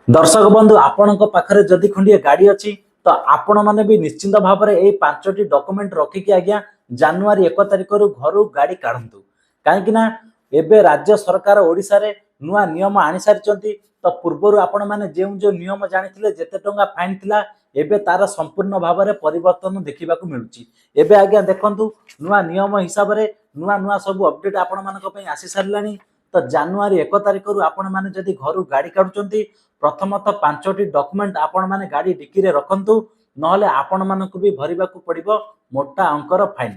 दर्शक बंधु आपण पाखे जदि खंडिए गाड़ी अच्छी तो आपण मैंने भी निश्चिंत भाव में यही 5टी डॉक्यूमेंट रखिकी आज्ञा जनवरी 1 तारिख घर गाड़ी काढ़ु कहीं एवं राज्य सरकार ओडिशा रे नुआ नियम आनी सारी तो पूर्वर आपण मैंने जो नियम जानी जिते टंका फाइन थिला एबे तार संपूर्ण भाव में परिवर्तन देखा मिलूँ एवं आज्ञा देखु नुआ नियम हिसाब से नुआ नुआ सब अपडेट आपण मान आसी सारा तो जनवरी 1 तारिख आपण मैंने जदि घर गाड़ी काढ़ुंट प्रथमतः 5टी डॉक्यूमेंट आपण माने गाड़ी डिक्की रे रखंतु नहले आपण मानकु भी भरिबाकू पड़िबो मोटा अंकर फाइन।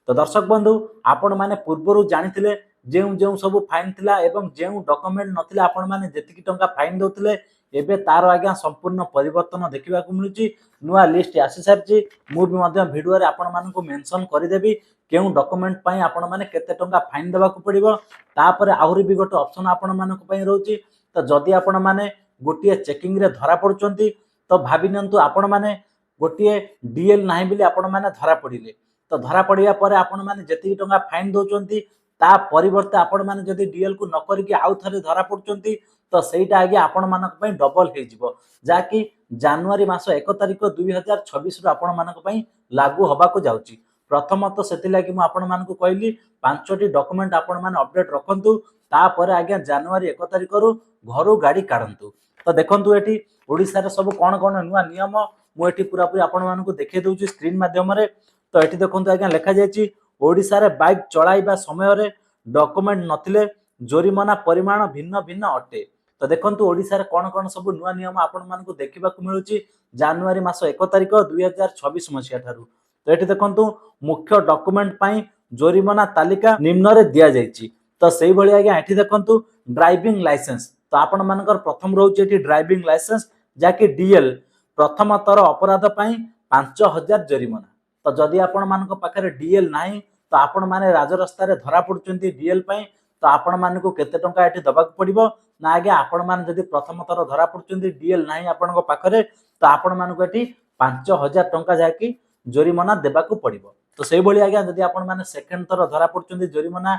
तो दर्शक बंधु आपण माने पूर्वरु जानिथिले जेउ जेउ सब फाइन थिला एवं जेउ डॉक्यूमेंट नथिला आपण माने जेतिकी टंका फाइन दउथिले एबे तार आज्ञा संपूर्ण परिवर्तन देखिबाकू मिलुची नुआ लिस्ट आसी सारची मु भी मध्य वीडियो रे आपण मानकु मेंशन करि देबी केउ डॉक्यूमेंट पई आपण माने केते टंका फाइन देबाकू पड़िबो तापर आहुरी भी गोटे ऑप्शन आपण मानकु पई रहउची। तो जदि आपण माने गोटे चेकिंग रे धरा पड़ुचंती तो भाबी नियंतु आपण माने गोटे डीएल नाही बिली आपण माने धरा पड़िले तो धरा पड़िया परे आपण माने जेतिकी टंका फाइन दउचंती ता परिवर्ते आपण माने जदि डीएल को न करिकि आउ थरे धरा पड़ुचंती तो सेटा आगे आपण मानक पई डबल हे जिवो जाकी जनवरी मास 1 तारिख 2026 रु आपण मानक पई लागू होबा को जाउची। प्रथमतः सेति लागि मु आपण मानकु कहली 5टी डॉक्यूमेंट आपण माने अपडेट रखंतु तापर आगे जनवरी 1 तारिख रु घरु गाड़ी काढंतु। तो देखंतु एठी ओडिसा रे सब कोन कोन नुआ नियम मु एठी पूरा पूरी आपण मानकु देखै दउची स्क्रीन माध्यम रे। तो एठी देखंतु आगे लिखा जायछि ओडिसा रे बाइक चलाइबा समय रे डॉक्यूमेंट नथिले जोरिमाना परिमाण भिन्न भिन्न अटे। तो देखंतु ओडिसा रे कोन कोन सब नुआ नियम आपण मानकु देखिबाकू मिलुची जनवरी मास 1 तारिख 2026 मसिया थारु। तो एठी देखंतु मुख्य डॉक्यूमेंट पई जोरिमाना तालिका निम्न रे दिया जायछि। तो सेही भली आगे एठी देखंतु ड्राइविंग लाइसेंस तो आपण मानकर प्रथम रहउछि एठी ड्राइविंग लाइसेंस जाके डीएल प्रथम तर अपराध पई 5000 जोरिमाना। तो जदि आपण मानक पाखरे डीएल नाही तो आपण माने राजरास्ता रे धरा पडुचंती डीएल पई तो आपण मानकु केते टंका एठी दबाक पड़िबो ना आगे आपण मान जदि प्रथम तर धरा पडुचंती डीएल नाही आपणको पाखरे तो आपण मानकु एठी 5000 टंका जाकी जोरिमाना देबाकू पड़िबो। तो सेही भली आगे जदि आपण माने सेकंड तर धरा पडुचंती जोरिमाना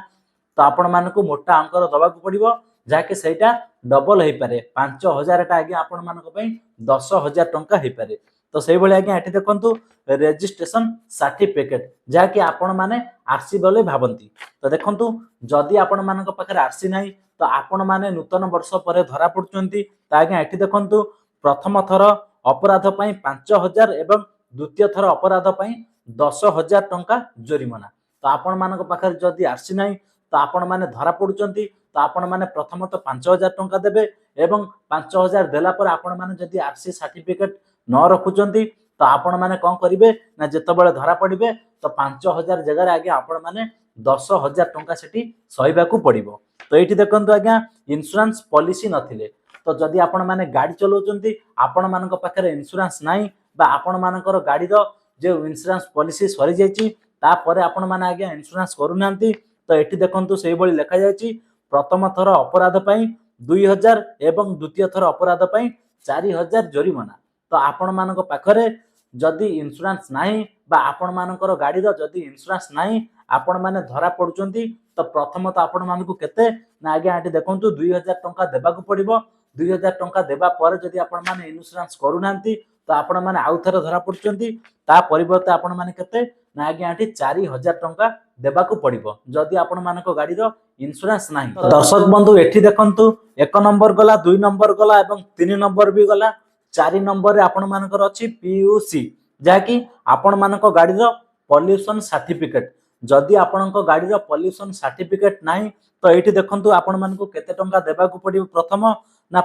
तो आपण मानकु मोटा अंकर दबाकू पड़िबो जाके सेटा डबल हे पारे 5000 टा आगे आपण मानको पई 10000 टंका हे पारे। तो सेही भली आगे एठी देखंतु रजिस्ट्रेशन सर्टिफिकेट जाके आपण माने आरसी बोले भाबंती। तो देखंतु जदि आपण मानको पाखरे आरसी नाही तो आपण माने नूतन वर्ष परे धरा पडुचंती त आगे एठी देखंतु प्रथम थर अपराध पई 5000 एवं द्वितीय थर अपराध पई 10000 टंका जोरिमाना। तो आपण मानको पाखरे जदि आरसी नाही तो आपण माने धरा पडुचंती तो आपण माने प्रथमतः 5000 टंका देबे एवं 5000 देला पर आपण माने जदि आरसी सर्टिफिकेट न रखुचंती तो आपण माने कोन करिवे ना जेतबेले धरा पड़िबे तो 5000 जगह रे आगे आपण माने 10000 टंका सेठी सहिबा को पड़िबो। तो एठी देखंतु आज्ञा इंश्योरेंस पॉलिसी नथिले तो जदि आपण माने गाड़ी चलाउचंती आपण मानक पाखरे इंश्योरेंस नाही बा आपण मानकर गाड़ी रो जे इंश्योरेंस पॉलिसी सरी जायछि ता परे आपण माने आज्ञा इंश्योरेंस करू नांती तो एठी देखंतु सेही बळी लेखा जायछि प्रथम थर अपराध पई 2000 एवं द्वितीय थर अपराध पई 4000 जोरिमाना। तो आपण मानक पाखरे जदि इंश्योरेंस नाही बा आपण मानकर गाड़ी रो जदि इंश्योरेंस नाही आपण माने धरा पडुचंती तो प्रथमतः आपण मानकु केते ना आगे आटी देखंतु 2000 टंका देबाकू पड़िबो 2000 टंका देबा पर जदि आपण माने इंश्योरेंस करू नांती तो आपण माने आउ थरे धरा पडुचंती ता परिवर्ते आपण माने केते ना आगे आटी 4000 टंका देबाकू पड़िबो जदि आपण मानक गाड़ी रो इंश्योरेंस नाही। तो दर्शक बंधु एठी देखंतु 1 नंबर गला 2 नंबर गला एवं 3 नंबर भी गला 4 नंबर रे आपण मानकर अछि पीयूसी जाकी आपण मानक गाड़ी रो पॉल्यूशन सर्टिफिकेट जदि आपणक गाड़ी रो पॉल्यूशन सर्टिफिकेट नाही तो एठी देखंतु आपण मानकु केते टंका देबाकू पड़िबो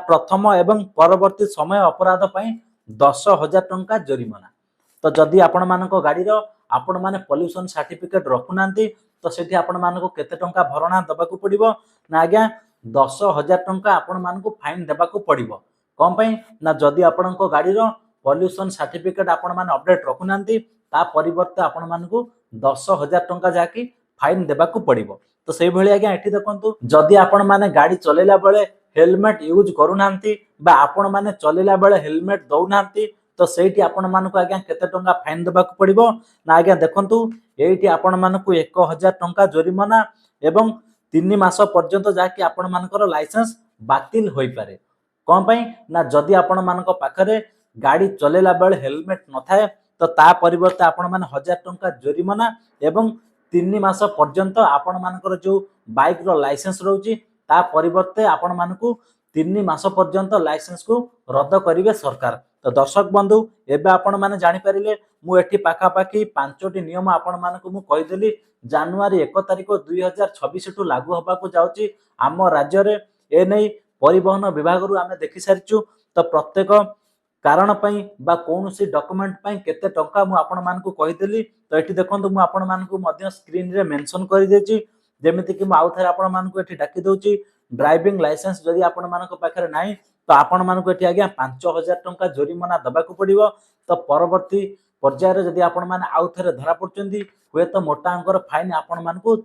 प्रथम एवं परवर्ती समय अपराध पई 10000 टंका जोरिमाना। तो जदि आपण मानक गाड़ी रो आपण माने पॉल्यूशन सर्टिफिकेट रखु नांती तो सेठी आपण मानकु केते टंका भरणा दबाकू पड़िबो ना आज्ञा 10000 टंका आपण मानकु फाइन देबाकू पड़िबो। कोन पई ना जदि आपणक गाड़ी रो पॉल्यूशन सर्टिफिकेट आपण माने अपडेट रखु नांती ता परिवर्ते आपण मानकु 10000 टंका जाकी फाइन देबाकू पड़िबो। तो सेही भली आज्ञा एठी देखंतु जदि आपण माने गाड़ी चलेला बेले हेलमेट यूज करू नांती बा आपण माने चलेला बेले हेलमेट दउ नांती तो सेठी आपण मानकु आज्ञा केते टंका फाइन देबाकू पड़िबो ना आज्ञा देखंतु एठी आपण मानकु 1000 टंका जोरिमाना एवं 3 मास पर्यंत जाकी आपण मानकर लाइसेंस बातिल होई पारे। कौन पाई ना जदि आपण मानक पाखरे गाड़ी चलेला बेले हेलमेट न थाए तो ता परिवर्ते आपण माने 1000 टंका जरिमाना एवं 3 मास पर्यंत आपण मानकर जो बाइक रो लाइसेंस रहउची ता परिवर्ते आपण मानकू 3 मास पर्यंत लाइसेंस को रद्द करिवे सरकार। तो दर्शक बंधु एबे आपण माने जानि परिले मु एठी पाखा पाखी 5टी नियम आपण मानकू मु कहिदेली जनवरी 1 तारिख 2026 टु लागू होबा को जाउची आम राज्य रे। ए नै परिवहन विभाग रु आमे देखि सारिचु। तो प्रत्येक कारण पई बा कोनोसी डॉक्यूमेंट पई केते टंका मु आपण मानकू कहिदेली। तो एठी देखंतु मु आपण मानकू मध्य स्क्रीन रे मेंशन करि देची जेमिति कि मु आउथरे आपण मानकू एठी डाकी दोची ड्राइविंग लाइसेंस जदि आपण मानक पाखरे नाही तो आपण मानकू एठी आज्ञा 5000 टंका जरिमाना दबाकू पड़िबो। तो परवर्ती पर्यायर जदि आपण माने आउथरे धरा पड़चंदी हुए तो मोटा अंकर फाइन आपण मानकू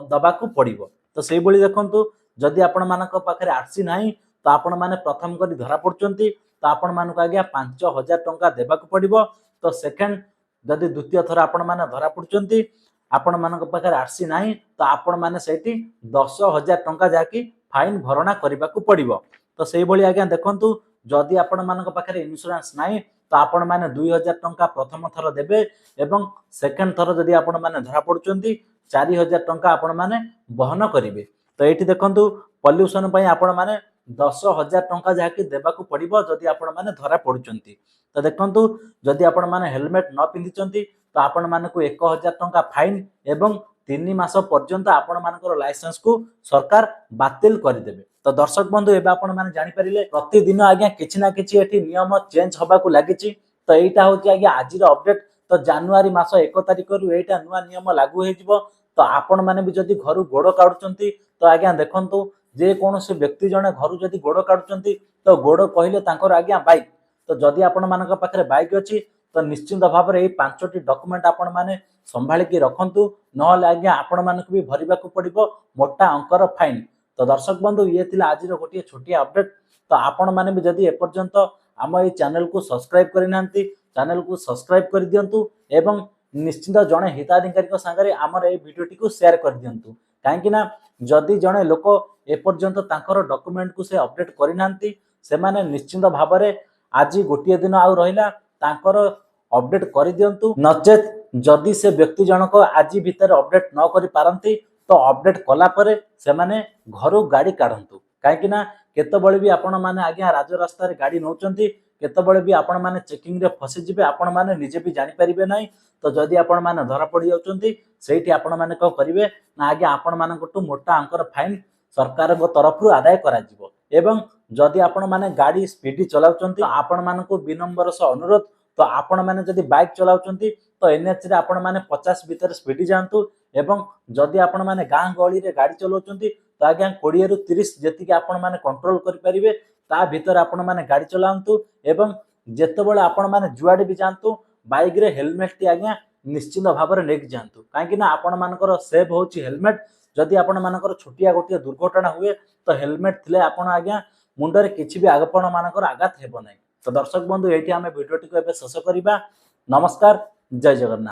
दबाकू पड़िबो। तो सेही बळी देखंतु जदि आपण मानक पाखरे आरसी नाही तो आपण माने प्रथम करी धरा पड़चंती तो आपण मानकू आज्ञा 5000 टंका देबाकू पड़िबो। तो सेकंड जदि द्वितीय थर आपण माने धरा पड़चंती आपण मानक पाखरे आरसी नाही तो आपण माने सेठी 10000 टंका जाकी फाइन भरणा करबाकू पड़िबो। तो सेही बळी आज्ञा देखंतु जदि आपण मानक पाखरे इंश्योरेंस नाही तो आपण माने 2000 टंका प्रथम थर देबे एवं सेकंड थर जदि आपण माने धरा पड़चंती 4000 टंका आपण माने वहन करिवे। तो एठी देखंतु पॉल्यूशन पई आपण माने 10000 टंका जाकी देबाकू पड़िबो जदि आपण माने धरा पड़चंती। तो देखंतु जदि आपण माने हेलमेट न पिंधिचंती तो आपण मानकू 1000 टंका फाइन एवं 3 मास पर्यंत आपण मानकर लाइसेंस को सरकार बातिल कर देबे। तो दर्शक बंधु एबा आपण माने जानि परिले प्रतिदिन आज्ञा किछि ना किछि एठी नियम चेंज होबा को लागिछि। तो एटा होछि आज्ञा आजिर अपडेट। तो जनवरी मास 1 तारिख रु एटा नुवा नियम लागू हे जिवो। तो आपण माने भी जदि घर गोड़ काढुचंती तो आज्ञा देखंतु जे कोनोसी व्यक्ति जने घर जदि गोड़ काढुचंती तो गोड़ कहिले तांकर आज्ञा बाइक। तो जदि आपण मानक पाखरे बाइक अछि तो निश्चित भाव में 5टी डॉक्यूमेंट आपण माने संभाली की रखंतु नहले आज्ञा आपण मानक भी भरिबाकू पड़िबो मोटा अंकर फाइन। तो दर्शक बंधु ये थिला आजिर गोटे छोटिया अपडेट। तो आपण माने भी जदि एपर्यंत आम ए चैनल को सब्सक्राइब करिनांती चैनल को सब्सक्राइब कर दियंतु एवं निश्चित जड़े हिताधिकारी सांगरे आमर ए वीडियोटी को शेयर कर दियंतु। काहेकि ना जदि जड़े लोक एपर्यंत तांकर डॉक्यूमेंट को से अपडेट करिनांती से माने निश्चित भाव में आज गोटे दिन आउ रहिला तांकर अपडेट कर दियंतु। नचेत जदि से व्यक्ति जनक आज भीतर अपडेट न करि पारंती तो अपडेट कला परे से माने घरु गाड़ी काढंतु। काहेकि ना केतबळे भी आपण माने आज्ञा राजरास्ता रे गाड़ी नौचंती केतबळे भी आपण माने चेकिंग रे फसी जिबे आपण माने निजे भी जानि परिबे नाही। तो जदि आपण माने धरा पड़ी जाउचंती सेठी आपण माने को करिवे ना आज्ञा आपण माने कोटु मोटा अंकर फाइन सरकार गो तरफ रु आदाय करा जिवो। एवं जदि आपण माने गाड़ी स्पीड चलाउचंती आपण माने को विनम्र से अनुरोध तो आपण माने जदि बाइक चलाउचंती तो एनएच रे आपण माने 50 भीतर स्पीड जांतु एवं जदि आपण माने गां गळी रे गाड़ी चलाउचंती तो आज्ञा 20 रु 30 जेति कि आपण माने कंट्रोल करि परिबे ता भीतर आपण माने गाड़ी चलांतु। एवं जेतेबेले आपण माने जुआडे भी जांतु बाइक रे हेलमेट टी आज्ञा निश्चित भाव में लेके जांतु। काहेकि ना आपण मानकर सेव होची हेलमेट। जदि आपण मानकर छोटिया गोटे दुर्घटना हुए तो हेलमेट थिले आपण आज्ञा मुंडरे किछि भी आगपण मानकर आघात हेबो नै। तो दर्शक बंधु एठी आमे वीडियोटी को एबे शेष करिबा। नमस्कार, जय जगन्नाथ।